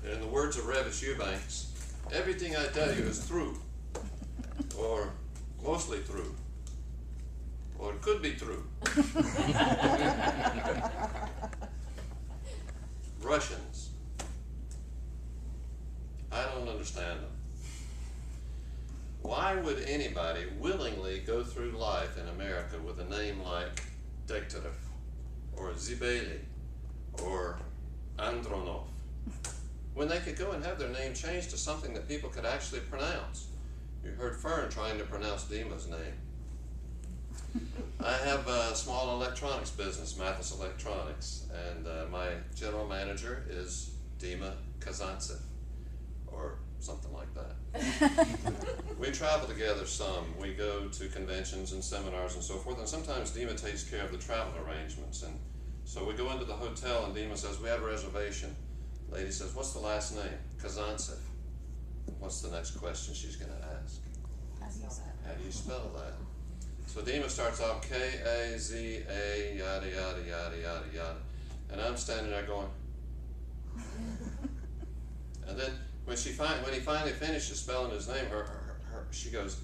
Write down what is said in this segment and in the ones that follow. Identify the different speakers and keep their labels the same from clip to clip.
Speaker 1: And in the words of Revis Eubanks, everything I tell you is true, or mostly true, or it could be true. Russians. I don't understand them. Why would anybody willingly go through life in America with a name like Dekterev, or Zibeli, or Andronov, when they could go and have their name changed to something that people could actually pronounce? You heard Fern trying to pronounce Dima's name. I have a small electronics business, Mathis Electronics, and my general manager is Dima Kazantsev, or something like that. We travel together some. We go to conventions and seminars and so forth, and sometimes Dima takes care of the travel arrangements. And so we go into the hotel, and Dima says, "We have a reservation." The lady says, "What's the last name?" "Kazantsev." What's the next question she's going to ask? How do you spell that? So Dima starts off K-A-Z-A, yada, yada, yada, yada, yada. And I'm standing there going, and then when he finally finishes spelling his name, she goes,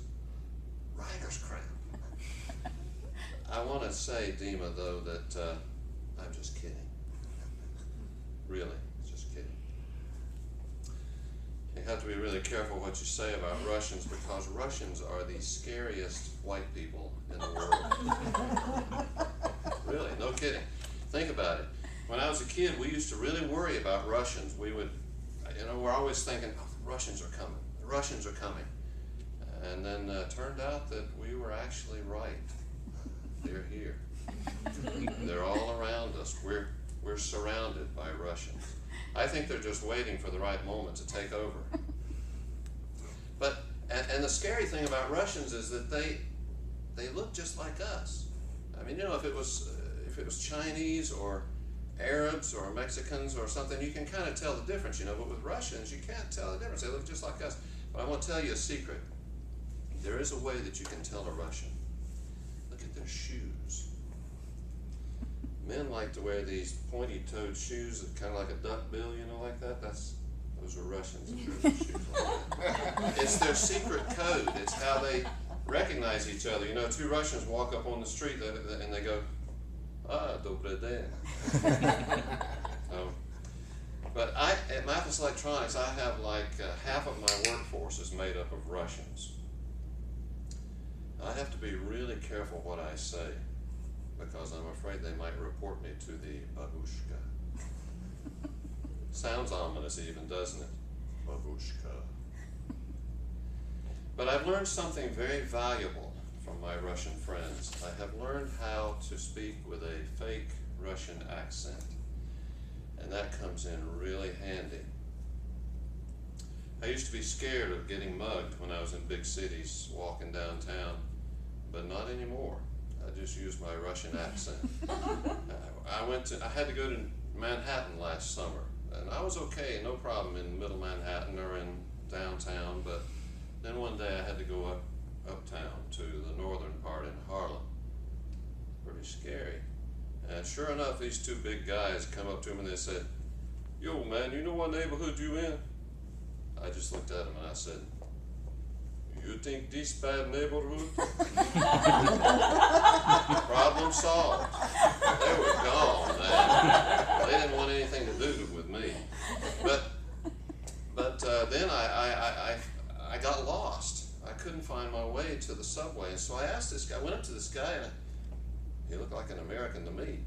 Speaker 1: "Reigerscramp." I want to say, Dima, though, that I'm just kidding. Really, just kidding. You have to be really careful what you say about Russians, because Russians are the scariest white people in the world. Really, no kidding. Think about it. When I was a kid, we used to really worry about Russians. We would, we're always thinking, "Oh, the Russians are coming. The Russians are coming." And then it turned out that we were actually right. They're here. They're all around us. We're surrounded by Russians. I think they're just waiting for the right moment to take over. But and the scary thing about Russians is that they look just like us. I mean, if it was Chinese or Arabs or Mexicans or something, you can kind of tell the difference, But with Russians, you can't tell the difference. They look just like us. But I want to tell you a secret. There is a way that you can tell a Russian. Look at their shoes. Men like to wear these pointy-toed shoes that kind of like a duck bill, like that. Those are Russians that wear those shoes like that. It's their secret code. It's how they recognize each other. Two Russians walk up on the street and they go, "Ah, dobre den." But at Mathis Electronics, I have like half of my workforce is made up of Russians. I have to be really careful what I say, because I'm afraid they might report me to the babushka. Sounds ominous even, doesn't it? Babushka. But I've learned something very valuable from my Russian friends. I have learned how to speak with a fake Russian accent, and that comes in really handy. I used to be scared of getting mugged when I was in big cities, walking downtown, but not anymore. I just used my Russian accent. I had to go to Manhattan last summer, and I was okay, no problem in middle Manhattan or in downtown, but then one day I had to go uptown to the northern part in Harlem. Pretty scary. And sure enough, these two big guys come up to me and they said, "Yo, man, you know what neighborhood you in?" I just looked at them and I said, "You think this bad neighborhood?" Problem solved. They were gone, man. They didn't want anything to do with me. But then I got lost. I couldn't find my way to the subway, and so I asked this guy. I went up to this guy, and he looked like an American to me.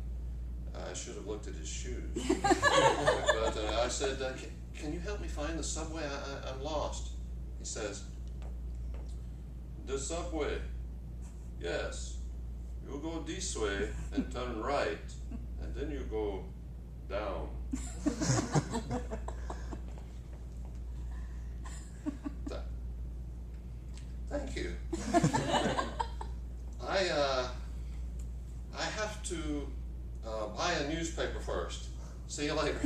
Speaker 1: I should have looked at his shoes. But I said, "Can you help me find the subway? I'm lost." He says, "The subway? Yes. You go this way and turn right, and then you go down." Thank you. I have to buy a newspaper first. See you later.